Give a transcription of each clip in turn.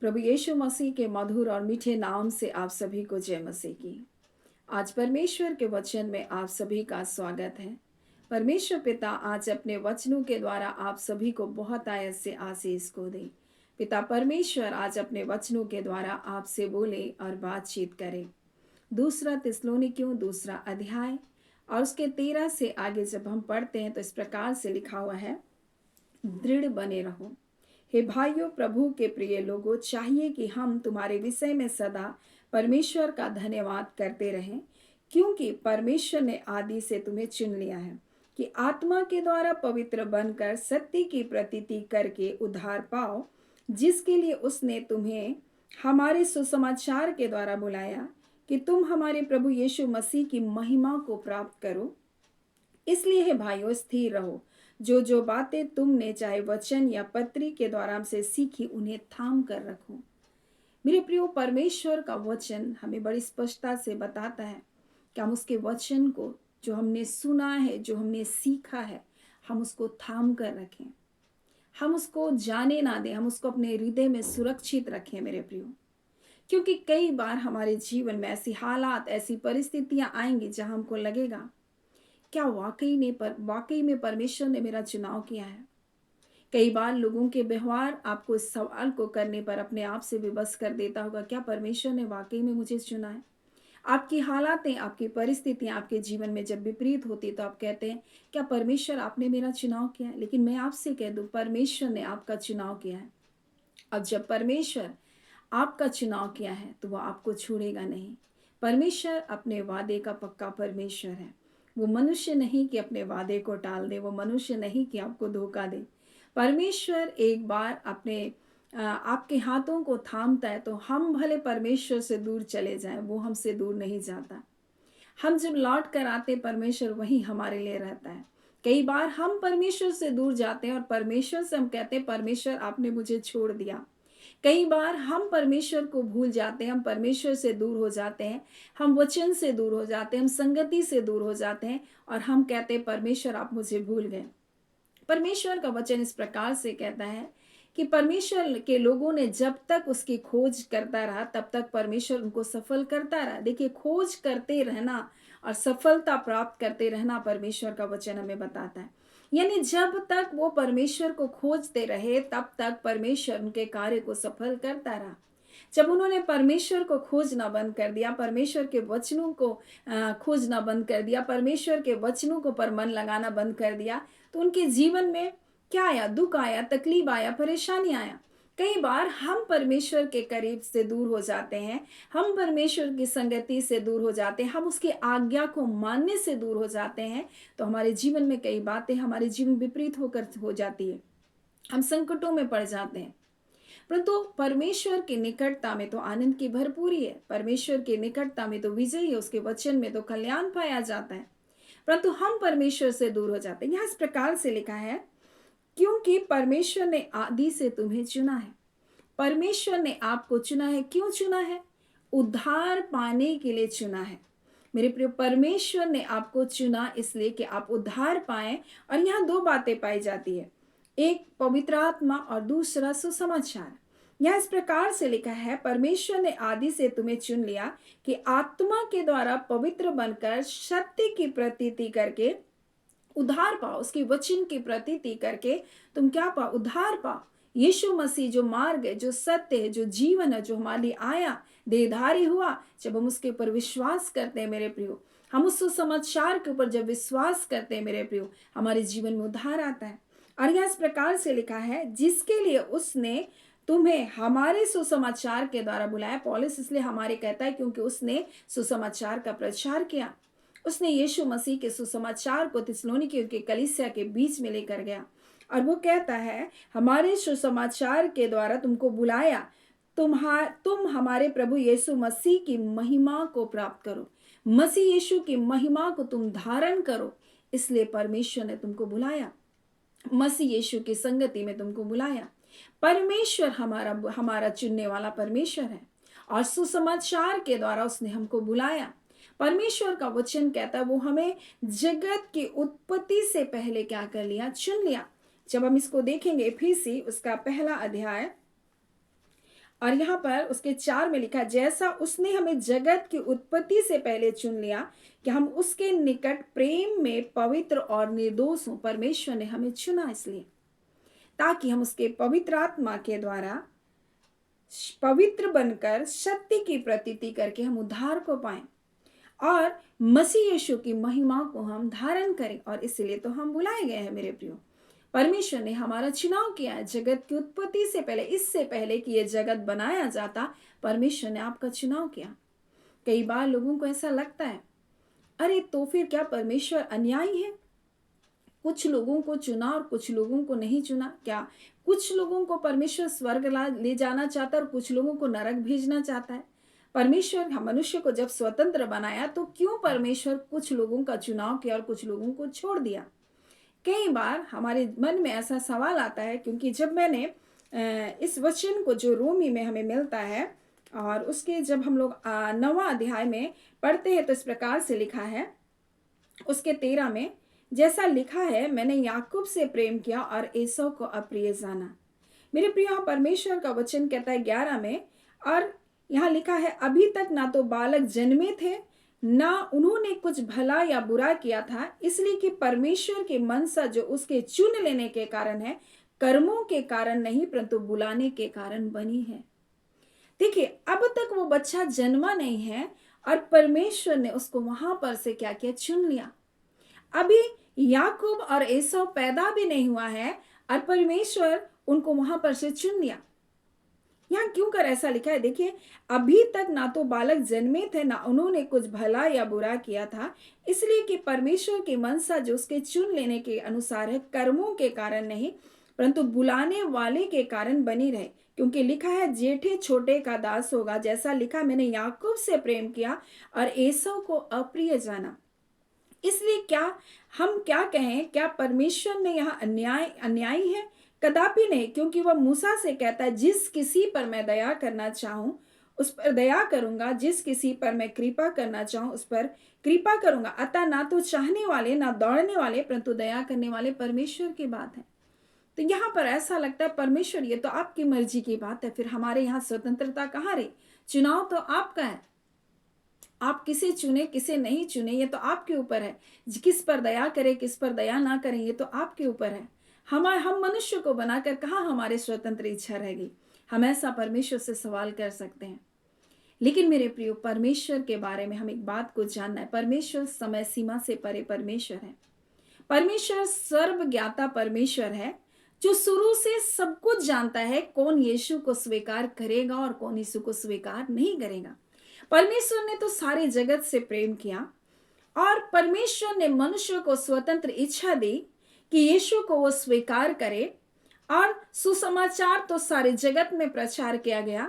प्रभु यीशु मसीह के मधुर और मीठे नाम से आप सभी को जय मसीह की। आज परमेश्वर के वचन में आप सभी का स्वागत है। परमेश्वर पिता आज अपने वचनों के द्वारा आप सभी को बहुत आयत से आशीष को दे। पिता परमेश्वर आज अपने वचनों के द्वारा आपसे बोले और बातचीत करे। दूसरा थिस्सलुनीकियों दूसरा अध्याय और उसके 13 से आगे जब हम पढ़ते हैं तो इस प्रकार से लिखा हुआ है, दृढ़ बने रहो। हे भाइयों, प्रभु के प्रिय लोगों, चाहिए कि हम तुम्हारे विषय में सदा परमेश्वर का धन्यवाद करते रहें, क्योंकि परमेश्वर ने आदि से तुम्हें चुन लिया है कि आत्मा के द्वारा पवित्र बनकर सत्य की प्रतीति करके उद्धार पाओ, जिसके लिए उसने तुम्हें हमारे सुसमाचार के द्वारा बुलाया कि तुम हमारे प्रभु यीशु मसीह की महिमा को प्राप्त करो। इसलिए हे भाइयों, स्थिर रहो। जो जो बातें तुमने चाहे वचन या पत्री के द्वारा हमसे सीखी, उन्हें थाम कर रखो। मेरे प्रियो, परमेश्वर का वचन हमें बड़ी स्पष्टता से बताता है कि हम उसके वचन को, जो हमने सुना है, जो हमने सीखा है, हम उसको थाम कर रखें। हम उसको जाने ना दें, हम उसको अपने हृदय में सुरक्षित रखें मेरे प्रियो। क्योंकि कई बार हमारे जीवन में ऐसी हालात, ऐसी परिस्थितियां आएंगी जहां हमको लगेगा, क्या वाकई में परमेश्वर ने मेरा चुनाव किया है। कई बार लोगों के व्यवहार आपको इस सवाल को करने पर अपने आप से विवश कर देता होगा, क्या परमेश्वर ने वाकई में मुझे चुना है। आपकी हालातें, आपकी परिस्थितियां आपके जीवन में जब विपरीत होती तो आप कहते हैं, क्या परमेश्वर आपने मेरा चुनाव किया है। लेकिन मैं आपसे कह दूं, परमेश्वर ने आपका चुनाव किया है। अब जब परमेश्वर आपका चुनाव किया है तो वह आपको छोड़ेगा नहीं। परमेश्वर अपने वादे का पक्का परमेश्वर है। वो मनुष्य नहीं कि अपने वादे को टाल दे, वो मनुष्य नहीं कि आपको धोखा दे। परमेश्वर एक बार आपके हाथों को थामता है तो हम भले परमेश्वर से दूर चले जाएं, वो हमसे दूर नहीं जाता। हम जब लौट कर आते, परमेश्वर वहीं हमारे लिए रहता है। कई बार हम परमेश्वर से दूर जाते हैं और परमेश्वर से हम कहते हैं, परमेश्वर आपने मुझे छोड़ दिया। कई बार हम परमेश्वर को भूल जाते हैं, हम परमेश्वर से दूर हो जाते हैं, हम वचन से दूर हो जाते हैं, हम संगति से दूर हो जाते हैं और हम कहते हैं, परमेश्वर आप मुझे भूल गए। परमेश्वर का वचन इस प्रकार से कहता है कि परमेश्वर के लोगों ने जब तक उसकी खोज करता रहा, तब तक परमेश्वर उनको सफल करता रहा। देखिए, खोज करते रहना और सफलता प्राप्त करते रहना परमेश्वर का वचन हमें बताता है। यानी जब तक वो परमेश्वर को खोजते रहे, तब तक परमेश्वर उनके कार्य को सफल करता रहा। जब उन्होंने परमेश्वर को खोजना बंद कर दिया, परमेश्वर के वचनों को खोजना बंद कर दिया, परमेश्वर के वचनों को पर मन लगाना बंद कर दिया, तो उनके जीवन में क्या आया? दुख आया, तकलीफ आया, परेशानी आया। कई बार हम परमेश्वर के करीब से दूर हो जाते हैं, हम परमेश्वर की संगति से दूर हो जाते हैं, हम उसकी आज्ञा को मानने से दूर हो जाते हैं, तो हमारे जीवन में कई बातें हमारे जीवन विपरीत होकर हो जाती है, हम संकटों में पड़ जाते हैं। परंतु परमेश्वर की निकटता में तो आनंद की भरपूरी है, परमेश्वर की निकटता में तो विजय है, उसके वचन में तो कल्याण पाया जाता है। परंतु हम परमेश्वर से दूर हो जाते हैं। यहाँ इस प्रकार से लिखा है, क्योंकि परमेश्वर ने आदि से तुम्हें चुना है। परमेश्वर ने आपको चुना है। क्यों चुना है? उद्धार पाने के लिए चुना है। मेरे प्रिय, परमेश्वर ने आपको चुना इसलिए कि आप उद्धार पाएं। और यहाँ दो बातें पाई जाती है, एक पवित्र आत्मा और दूसरा सुसमाचार। यहाँ इस प्रकार से लिखा है, परमेश्वर ने आदि से तुम्हें चुन लिया कि आत्मा के द्वारा पवित्र बनकर सत्य की प्रतीति करके उद्धार पाओ। उसकी वचन की प्रतीति करके तुम क्या पाओ? उद्धार पाओ। यीशु मसीह जो मार्ग है, जो सत्य है, जो जीवन है, जो हमारे लिए आया, देहधारी हुआ, जब हम उसके ऊपर विश्वास करते हैं मेरे प्रियो, हम उस सुसमाचार के ऊपर जब विश्वास करते हैं मेरे प्रियो, हमारे जीवन में उद्धार आता है। और यह इस प्रकार से लिखा है, जिसके लिए उसने तुम्हें हमारे सुसमाचार के द्वारा बुलाया। पौलुस इसलिए हमारे कहता है क्योंकि उसने सुसमाचार का प्रचार किया। उसने यीशु मसीह के सुसमाचार को थिस्सलुनीकियों के कलीसिया के बीच में लेकर गया और वो कहता है, हमारे सुसमाचार के द्वारा तुमको बुलाया, तुम हमारे प्रभु यीशु मसीह की महिमा को प्राप्त करो, मसीह यीशु की महिमा को तुम धारण करो। इसलिए परमेश्वर ने तुमको बुलाया, मसीह यीशु की संगति में तुमको बुलाया। परमेश्वर हमारा चुनने वाला परमेश्वर है और सुसमाचार के द्वारा उसने हमको बुलाया। परमेश्वर का वचन कहता है, वो हमें जगत की उत्पत्ति से पहले क्या कर लिया? चुन लिया। जब हम इसको देखेंगे, इफिसी उसका पहला अध्याय और यहाँ पर उसके 4 में लिखा, जैसा उसने हमें जगत की उत्पत्ति से पहले चुन लिया कि हम उसके निकट प्रेम में पवित्र और निर्दोष हों। परमेश्वर ने हमें चुना इसलिए ताकि हम उसके पवित्र आत्मा के द्वारा पवित्र बनकर सत्य की प्रतीति करके हम उद्धार को पाएं और मसीह यीशु की महिमा को हम धारण करें। और इसलिए तो हम बुलाए गए हैं मेरे प्रियो। परमेश्वर ने हमारा चुनाव किया है जगत की उत्पत्ति से पहले, इससे पहले कि यह जगत बनाया जाता परमेश्वर ने आपका चुनाव किया। कई बार लोगों को ऐसा लगता है, अरे तो फिर क्या परमेश्वर अन्यायी है? कुछ लोगों को चुना और कुछ लोगों को नहीं चुना। क्या कुछ लोगों को परमेश्वर स्वर्ग ले जाना चाहता है और कुछ लोगों को नरक भेजना चाहता है? परमेश्वर मनुष्य को जब स्वतंत्र बनाया तो क्यों परमेश्वर कुछ लोगों का चुनाव किया और कुछ लोगों को छोड़ दिया? कई बार हमारे मन में ऐसा सवाल आता है, क्योंकि जब मैंने इस वचन को जो रोमी में हमें मिलता है और उसके जब हम लोग 9वां अध्याय में पढ़ते हैं तो इस प्रकार से लिखा है उसके 13 में, जैसा लिखा है, मैंने याकूब से प्रेम किया और एसाव को अप्रिय जाना। मेरे प्रिय, परमेश्वर का वचन कहता है 11 में, और यहाँ लिखा है, अभी तक ना तो बालक जन्मे थे ना उन्होंने कुछ भला या बुरा किया था, इसलिए कि परमेश्वर के मनसा जो उसके चुन लेने के कारण है, कर्मों के कारण नहीं परंतु बुलाने के कारण बनी है। देखिए, अब तक वो बच्चा जन्मा नहीं है और परमेश्वर ने उसको वहां पर से क्या किया, चुन लिया। अभी याकूब और एसाव पैदा भी नहीं हुआ है और परमेश्वर उनको वहां पर से चुन लिया। यहाँ क्यों कर ऐसा लिखा है? देखिए, अभी तक ना तो बालक जन्मे थे ना उन्होंने कुछ भला या बुरा किया था, इसलिए कि परमेश्वर की मनसा जो उसके चुन लेने के अनुसार है, कर्मों के कारण नहीं परंतु बुलाने वाले के कारण बनी रहे। क्योंकि लिखा है, जेठे छोटे का दास होगा। जैसा लिखा, मैंने याकूब से प्रेम किया और एसाव को अप्रिय जाना। इसलिए क्या हम क्या कहें, क्या परमेश्वर ने यहाँ अन्यायी है? कदापि नहीं, क्योंकि वह मूसा से कहता है, जिस किसी पर मैं दया करना चाहूं उस पर दया करूंगा, जिस किसी पर मैं कृपा करना चाहूं उस पर कृपा करूंगा। अतः ना तो चाहने वाले ना दौड़ने वाले परंतु दया करने वाले परमेश्वर की बात है। तो यहाँ पर ऐसा लगता है, परमेश्वर ये तो आपकी मर्जी की बात है, फिर हमारे यहाँ स्वतंत्रता कहाँ रही? चुनाव तो आपका है, आप किसे चुने किसे नहीं चुने ये तो आपके ऊपर है। किस पर दया करें किस पर दया ना करें ये तो आपके ऊपर है। हम मनुष्य को बनाकर कहाँ हमारे स्वतंत्र इच्छा रहेगी? हम ऐसा परमेश्वर से सवाल कर सकते हैं। लेकिन मेरे प्रियो, परमेश्वर के बारे में हम एक बात को जानना है, परमेश्वर समय सीमा से परे परमेश्वर है। परमेश्वर सर्वज्ञाता परमेश्वर है जो शुरू से सब कुछ जानता है, कौन यीशु को स्वीकार करेगा और कौन यीशु को स्वीकार नहीं करेगा। परमेश्वर ने तो सारे जगत से प्रेम किया और परमेश्वर ने मनुष्य को स्वतंत्र इच्छा दी कि यीशु को वो स्वीकार करे, और सुसमाचार तो सारे जगत में प्रचार किया गया,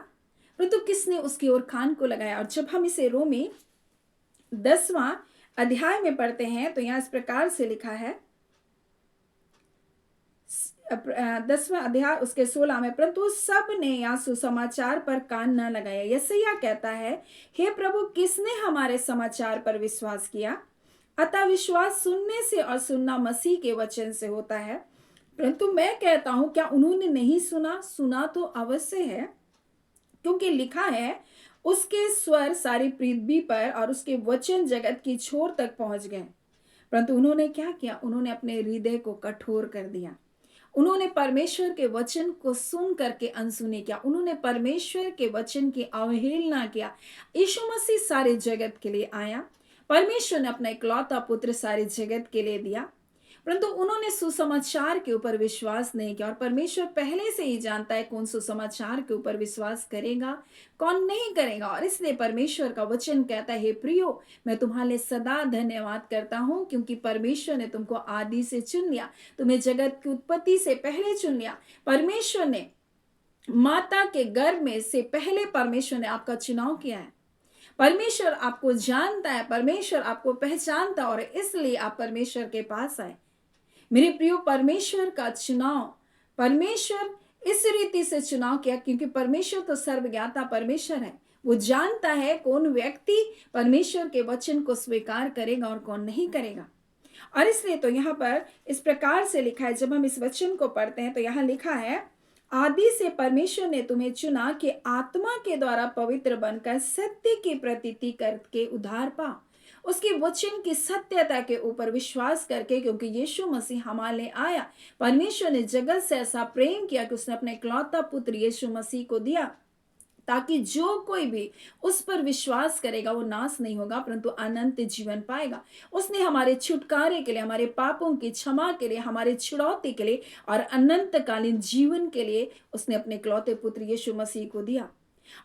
परंतु किसने उसकी ओर कान को लगाया? और जब हम इसे रोमी 10वां अध्याय में पढ़ते हैं तो यहाँ इस प्रकार से लिखा है, 10वां अध्याय उसके 16 में, परंतु सब ने यहाँ सुसमाचार पर कान न लगाया। यशायाह कहता है, हे प्रभु, किसने हमारे समाचार पर विश्वास किया? अतः विश्वास सुनने से और सुनना मसीह के वचन से होता है। परंतु मैं कहता हूं, क्या उन्होंने नहीं सुना? सुना तो अवश्य है, क्योंकि लिखा है, उसके स्वर सारी पृथ्वी पर और उसके वचन जगत की छोर तक पहुंच गए। परंतु उन्होंने क्या किया? उन्होंने अपने हृदय को कठोर कर दिया। उन्होंने परमेश्वर के वचन को सुन करके अनसुनी किया। उन्होंने परमेश्वर के वचन की अवहेलना किया। यीशु मसीह सारे जगत के लिए आया, परमेश्वर ने अपना इकलौता पुत्र सारे जगत के लिए दिया, परंतु उन्होंने सुसमाचार के ऊपर विश्वास नहीं किया। और परमेश्वर पहले से ही जानता है कौन सुसमाचार के ऊपर विश्वास करेगा कौन नहीं करेगा। और इसलिए परमेश्वर का वचन कहता है, हे प्रियो, मैं तुम्हारे लिए सदा धन्यवाद करता हूं, क्योंकि परमेश्वर ने तुमको आदि से चुन लिया, तुम्हें जगत की उत्पत्ति से पहले चुन लिया। परमेश्वर ने माता के गर्भ में से पहले परमेश्वर ने आपका चुनाव किया है। परमेश्वर आपको जानता है, परमेश्वर आपको पहचानता, और इसलिए आप परमेश्वर के पास आए। मेरे प्रियो, परमेश्वर का चुनाव, परमेश्वर इस रीति से चुनाव किया क्योंकि परमेश्वर तो सर्वज्ञाता परमेश्वर है। वो जानता है कौन व्यक्ति परमेश्वर के वचन को स्वीकार करेगा और कौन नहीं करेगा। और इसलिए तो यहाँ पर इस प्रकार से लिखा है, जब हम इस वचन को पढ़ते हैं तो यहाँ लिखा है, आदि से परमेश्वर ने तुम्हें चुना कि आत्मा के द्वारा पवित्र बनकर सत्य की प्रतीति करके उद्धार पा, उसके वचन की सत्यता के ऊपर विश्वास करके, क्योंकि यीशु मसीह हमारे लिए आया। परमेश्वर ने जगत से ऐसा प्रेम किया कि उसने अपने इकलौता पुत्र यीशु मसीह को दिया, ताकि जो कोई भी उस पर विश्वास करेगा वो नाश नहीं होगा परंतु अनंत जीवन पाएगा। उसने हमारे छुटकारे के लिए, हमारे पापों की क्षमा के लिए, हमारे छुड़ौती के लिए और अनंतकालीन जीवन के लिए उसने अपने इकलौते पुत्र यीशु मसीह को दिया।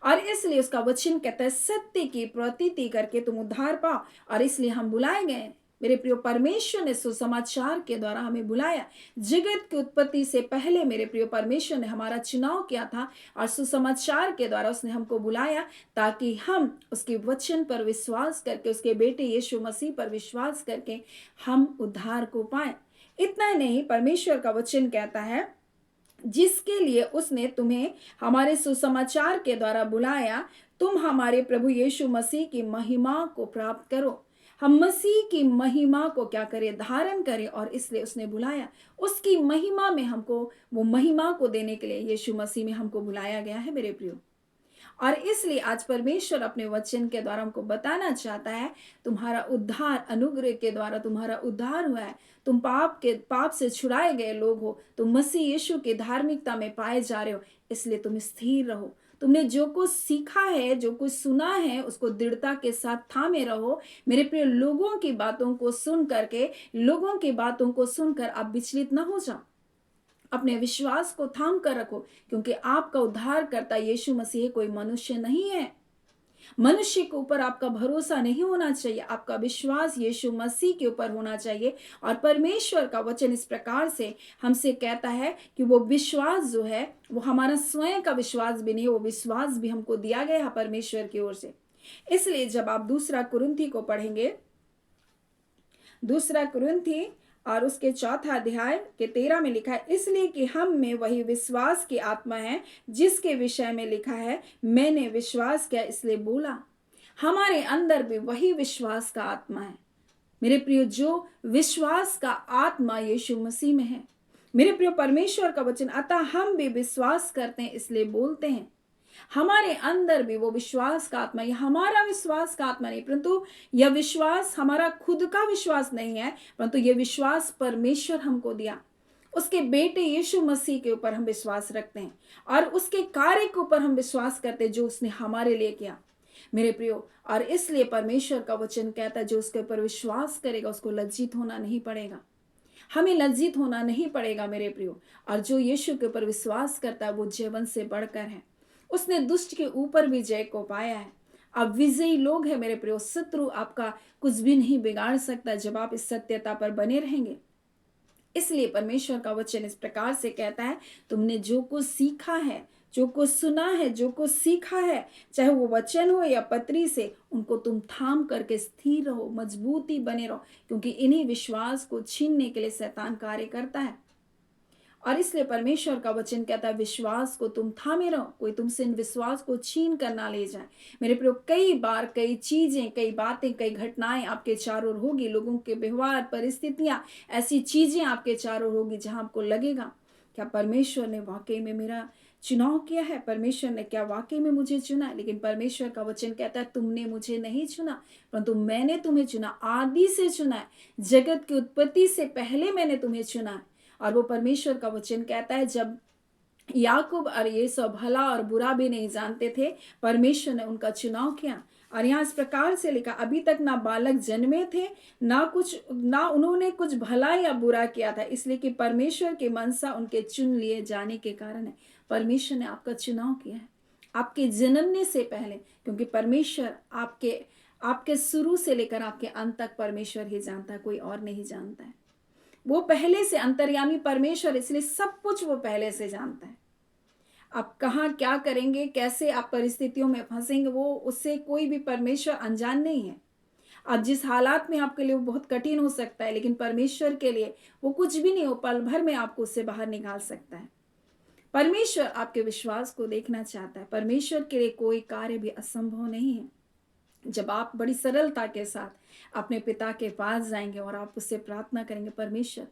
और इसलिए उसका वचन कहता है सत्य की प्रतीति करके तुम उद्धार पाओ। और इसलिए हम बुलाए गए। मेरे प्रियो, परमेश्वर ने सुसमाचार के द्वारा हमें बुलाया। जगत की उत्पत्ति से पहले मेरे प्रियो परमेश्वर ने हमारा चुनाव किया था और सुसमाचार के द्वारा उसने हमको बुलाया, ताकि हम उसके वचन पर विश्वास करके, उसके बेटे यीशु मसीह पर विश्वास करके हम उद्धार को पाए। इतना ही नहीं, परमेश्वर का वचन कहता है जिसके लिए उसने तुम्हें हमारे सुसमाचार के द्वारा बुलाया, तुम हमारे प्रभु यीशु मसीह की महिमा को प्राप्त करो। हम मसीह की महिमा को क्या करें? धारण करें। और इसलिए उसने बुलाया, उसकी महिमा में हमको, वो महिमा को देने के लिए यीशु मसीह में हमको बुलाया गया है मेरे प्रियो। और इसलिए आज परमेश्वर अपने वचन के द्वारा हमको बताना चाहता है, तुम्हारा उद्धार अनुग्रह के द्वारा तुम्हारा उद्धार हुआ है। तुम पाप से छुड़ाए गए लोग हो, तुम मसीह यीशु की धार्मिकता में पाए जा रहे हो। इसलिए तुम स्थिर रहो। तुमने जो कुछ सीखा है, जो कुछ सुना है, उसको दृढ़ता के साथ थामे रहो। मेरे प्रिय, लोगों की बातों को सुनकर आप विचलित ना हो जाओ। अपने विश्वास को थाम कर रखो, क्योंकि आपका उद्धार करता यीशु मसीह कोई मनुष्य नहीं है। मनुष्य के ऊपर आपका भरोसा नहीं होना चाहिए, आपका विश्वास यीशु मसीह के ऊपर होना चाहिए। और परमेश्वर का वचन इस प्रकार से हमसे कहता है कि वो विश्वास जो है वो हमारा स्वयं का विश्वास भी नहीं, वो विश्वास भी हमको दिया गया है परमेश्वर की ओर से। इसलिए जब आप दूसरा कुरिन्थी को पढ़ेंगे, दूसरा कुरिन्थी और उसके 4 अध्याय के 13 में लिखा है, इसलिए कि हम में वही विश्वास की आत्मा है जिसके विषय में लिखा है, मैंने विश्वास किया इसलिए बोला। हमारे अंदर भी वही विश्वास का आत्मा है मेरे प्रियो, जो विश्वास का आत्मा यीशु मसीह में है। मेरे प्रियो, परमेश्वर का वचन, अतः हम भी विश्वास करते हैं इसलिए बोलते हैं। हमारे अंदर भी वो विश्वास का आत्मा, यह हमारा विश्वास का आत्मा नहीं, परंतु यह विश्वास हमारा खुद का विश्वास नहीं है, परंतु यह विश्वास परमेश्वर हमको दिया। उसके बेटे यीशु मसीह के ऊपर हम विश्वास रखते हैं और उसके कार्य के ऊपर हम विश्वास करते हैं जो उसने हमारे लिए किया मेरे प्रियो। और इसलिए परमेश्वर का वचन कहता है, जो उसके ऊपर विश्वास करेगा उसको लज्जित होना नहीं पड़ेगा। हमें लज्जित होना नहीं पड़ेगा मेरे प्रियो। और जो यीशु के ऊपर विश्वास करता है वो जीवन से बढ़कर है। उसने दुष्ट के ऊपर भी जय को पाया है। आप विजयी लोग हैं मेरे प्रियो। शत्रु आपका कुछ भी नहीं बिगाड़ सकता जब आप इस सत्यता पर बने रहेंगे। इसलिए परमेश्वर का वचन इस प्रकार से कहता है, तुमने जो कुछ सीखा है, जो कुछ सुना है, जो कुछ सीखा है, चाहे वो वचन हो या पत्री से, उनको तुम थाम करके स्थिर रहो, मजबूती बने रहो, क्योंकि इन्हीं विश्वास को छीनने के लिए शैतान कार्य करता है। और इसलिए परमेश्वर का वचन कहता है, विश्वास को तुम थामे रहो, कोई तुमसे इन विश्वास को छीन कर ना ले जाए। मेरे प्रियो, कई बार कई चीजें, कई बातें, कई घटनाएं आपके चारों ओर होगी। लोगों के व्यवहार, परिस्थितियां, ऐसी चीजें आपके चारों ओर होगी जहां आपको लगेगा, क्या परमेश्वर ने वाकई में मेरा चुनाव किया है? परमेश्वर ने क्या वाकई में मुझे चुना? लेकिन परमेश्वर का वचन कहता है, तुमने मुझे नहीं चुना, परंतु मैंने तुम्हें चुना, आदि से चुना है, जगत की उत्पत्ति से पहले मैंने तुम्हें चुना है। और वो परमेश्वर का वचन कहता है, जब याकूब और ये सब भला और बुरा भी नहीं जानते थे, परमेश्वर ने उनका चुनाव किया। और यहाँ इस प्रकार से लिखा, अभी तक ना बालक जन्मे थे, ना उन्होंने कुछ भला या बुरा किया था, इसलिए कि परमेश्वर की मनसा उनके चुन लिए जाने के कारण है। परमेश्वर ने आपका चुनाव किया है आपके जन्मने से पहले, क्योंकि परमेश्वर आपके शुरू से लेकर आपके अंत तक परमेश्वर ही जानता है, कोई और नहीं जानता है। वो पहले से अंतर्यामी परमेश्वर, इसलिए सब कुछ वो पहले से जानता है। आप कहाँ क्या करेंगे, कैसे आप परिस्थितियों में फंसेंगे, वो उससे कोई भी परमेश्वर अनजान नहीं है। आप जिस हालात में आपके लिए वो बहुत कठिन हो सकता है, लेकिन परमेश्वर के लिए वो कुछ भी नहीं हो, पल भर में आपको उससे बाहर निकाल सकता है। परमेश्वर आपके विश्वास को देखना चाहता है। परमेश्वर के लिए कोई कार्य भी असंभव नहीं है। जब आप बड़ी सरलता के साथ अपने पिता के पास जाएंगे और आप उससे प्रार्थना करेंगे, परमेश्वर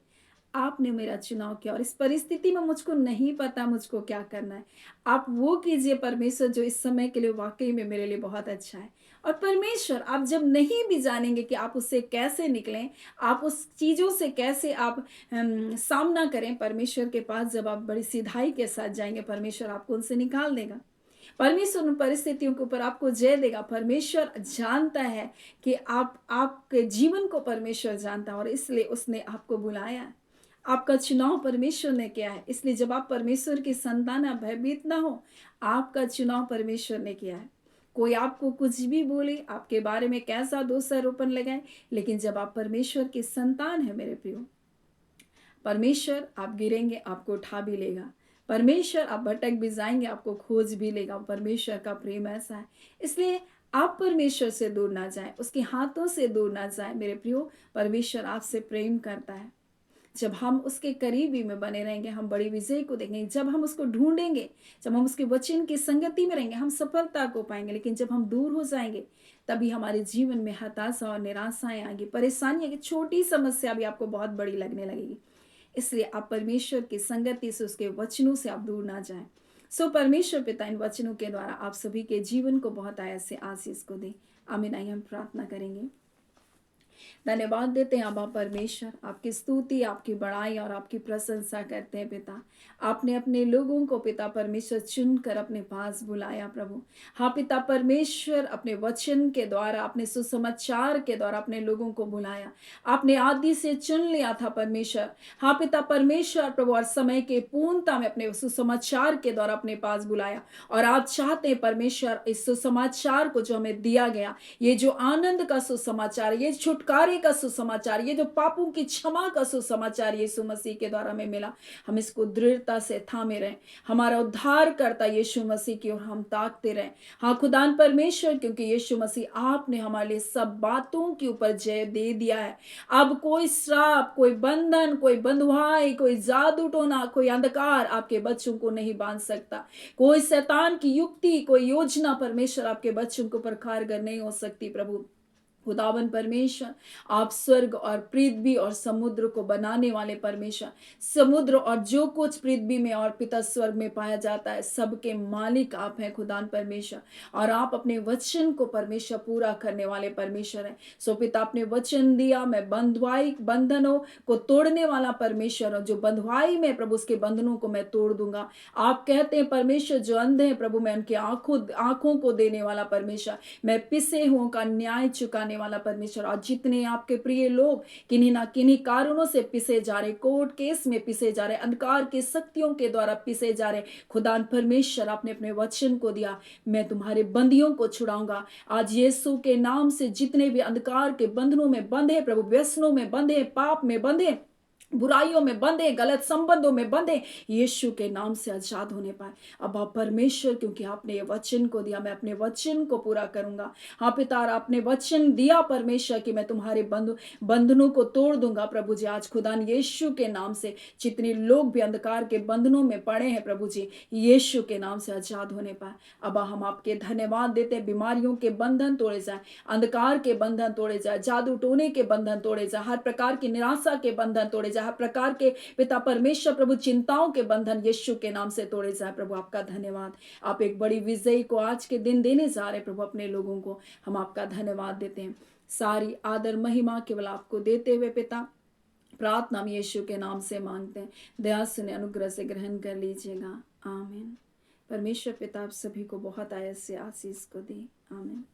आपने मेरा चुनाव किया और इस परिस्थिति में मुझको नहीं पता मुझको क्या करना है। आप वो कीजिए परमेश्वर जो इस समय के लिए वाक़ई में मेरे लिए बहुत अच्छा है। और परमेश्वर आप जब नहीं भी जानेंगे कि आप उससे कैसे निकलें, आप उस चीज़ों से कैसे आप सामना करें, परमेश्वर के पास जब आप बड़ी सिधाई के साथ जाएँगे, परमेश्वर आपको उनसे निकाल देगा। परमेश्वर उन परिस्थितियों के ऊपर आपको जय देगा। परमेश्वर जानता है कि आप आपके जीवन को परमेश्वर जानता है और इसलिए उसने आपको बुलाया है। आपका चुनाव परमेश्वर ने किया है, इसलिए जब आप परमेश्वर की संतान हैं, भयभीत ना हो। आपका चुनाव परमेश्वर ने किया है। कोई आपको कुछ भी बोले, आपके बारे में कैसा दोषारोपण लगाए, लेकिन जब आप परमेश्वर की संतान हैं मेरे प्रियो, परमेश्वर आप गिरेंगे आपको उठा भी लेगा। परमेश्वर आप भटक भी जाएंगे आपको खोज भी लेगा। परमेश्वर का प्रेम ऐसा है, इसलिए आप परमेश्वर से दूर ना जाएं, उसके हाथों से दूर ना जाएं मेरे प्रियो। परमेश्वर आपसे प्रेम करता है। जब हम उसके करीबी में बने रहेंगे, हम बड़ी विजय को देखेंगे। जब हम उसको ढूंढेंगे, जब हम उसके वचन की संगति में रहेंगे, हम सफलता को पाएंगे। लेकिन जब हम दूर हो जाएंगे, तभी हमारे जीवन में हताशा और निराशाएं आएंगी, परेशानियां की छोटी समस्या भी आपको बहुत बड़ी लगने लगेगी। इसलिए आप परमेश्वर की संगति से, उसके वचनों से आप दूर ना जाएं। सो परमेश्वर पिता इन वचनों के द्वारा आप सभी के जीवन को बहुत आयत से आशीष को दे। आमीन। आइए हम प्रार्थना करेंगे। धन्यवाद देते हैं अब्बा परमेश्वर, आपकी स्तुति, आपकी बड़ाई और आपकी प्रशंसा करते हैं पिता। आपने अपने लोगों को पिता परमेश्वर चुनकर अपने पास बुलाया प्रभु। हाँ पिता परमेश्वर, अपने वचन के द्वारा, अपने सुसमाचार के द्वारा अपने लोगों को बुलाया। आपने आदि से चुन लिया था परमेश्वर। हाँ पिता परमेश्वर प्रभु, और समय के पूर्णता में अपने सुसमाचार के द्वारा अपने पास बुलाया। और आप चाहते हैं परमेश्वर इस सुसमाचार को जो हमें दिया गया, ये जो आनंद का सुसमाचार, ये छुटकारे का सुसमाचार, ये जो पापों की क्षमा का सुसमाचार यीशु मसीह के द्वारा हमें मिला, हम इसको दृढ़ता से थामे रहें। हमारा उद्धार करता यीशु मसीह की ओर हम ताकते रहें। हाँ खुदान परमेश्वर, क्योंकि यीशु मसीह आपने हमारे लिए सब बातों के ऊपर जय दे दिया है। अब कोई श्राप, कोई बंधन, कोई बंधुआई, कोई जादू टोना, कोई अंधकार आपके बच्चों को नहीं बांध सकता। कोई शैतान की युक्ति, कोई योजना परमेश्वर आपके बच्चों को पर कारगर नहीं हो सकती प्रभु। खुदावन परमेश्वर, आप स्वर्ग और पृथ्वी और समुद्र को बनाने वाले परमेश्वर, समुद्र और जो कुछ पृथ्वी में और पिता स्वर्ग में पाया जाता है, सबके मालिक आप हैं खुदान परमेश्वर। और आप अपने वचन को परमेश्वर पूरा करने वाले परमेश्वर हैं। सो पिता आपने वचन दिया, मैं बंधुआई बंधनों को तोड़ने वाला परमेश्वर हूं। जो बंधुआई में प्रभु, उसके बंधनों को मैं तोड़ दूंगा। आप कहते हैं परमेश्वर, जो अंधे हैं प्रभु, मैं उनकी आंखों को देने वाला परमेश्वर, मैं पिसे हुओं का न्याय चुकाने वाला परमेश्वर। और जितने आपके प्रिय लोग किन्हीं ना किन्हीं कारणों से पिसे जा रहे, कोर्ट केस में पिसे जा रहे, अंधकार की शक्तियों के द्वारा पिसे जा रहे, खुदा परमेश्वर आपने अपने वचन को दिया, मैं तुम्हारे बंदियों को छुड़ाऊंगा। आज यीशु के नाम से जितने भी अंधकार के बंधनों में बंधे प्रभु, व्यसनों में बंधे, पाप में बंधे, बुराइयों में बंधे, गलत संबंधों में बंधे, यीशु के नाम से आजाद होने पाए। अब आप परमेश्वर, क्योंकि आपने ये वचन को दिया, मैं अपने वचन को पूरा करूंगा। हाँ पिता, आपने वचन दिया परमेश्वर कि मैं तुम्हारे बंधनों को तोड़ दूंगा प्रभु जी। आज खुदा यीशु के नाम से जितने लोग भी अंधकार के बंधनों में पड़े हैं प्रभु जी, यीशु के नाम से आजाद होने पाए। अब हम आपके धन्यवाद देते हैं। बीमारियों के बंधन तोड़े जाए, अंधकार के बंधन तोड़े जाए, जादू टोने के बंधन तोड़े जाए, हर प्रकार की निराशा के बंधन तोड़े जाए, हर प्रकार के पिता परमेश्वर प्रभु चिंताओं के बंधन यीशु के नाम से तोड़े जाए प्रभु। आपका धन्यवाद। आप एक बड़ी विजयी को आज के दिन देने जा रहे प्रभु अपने लोगों को, हम आपका धन्यवाद देते हैं। सारी आदर महिमा केवल आपको देते हुए पिता, प्रार्थना हम यीशु के नाम से मांगते हैं। दया सुने, अनुग्रह से ग्रहण कर लीजिएगा। आमीन। परमेश्वर पिता आप सभी को बहुत आयत से आशीष को दे। आमीन।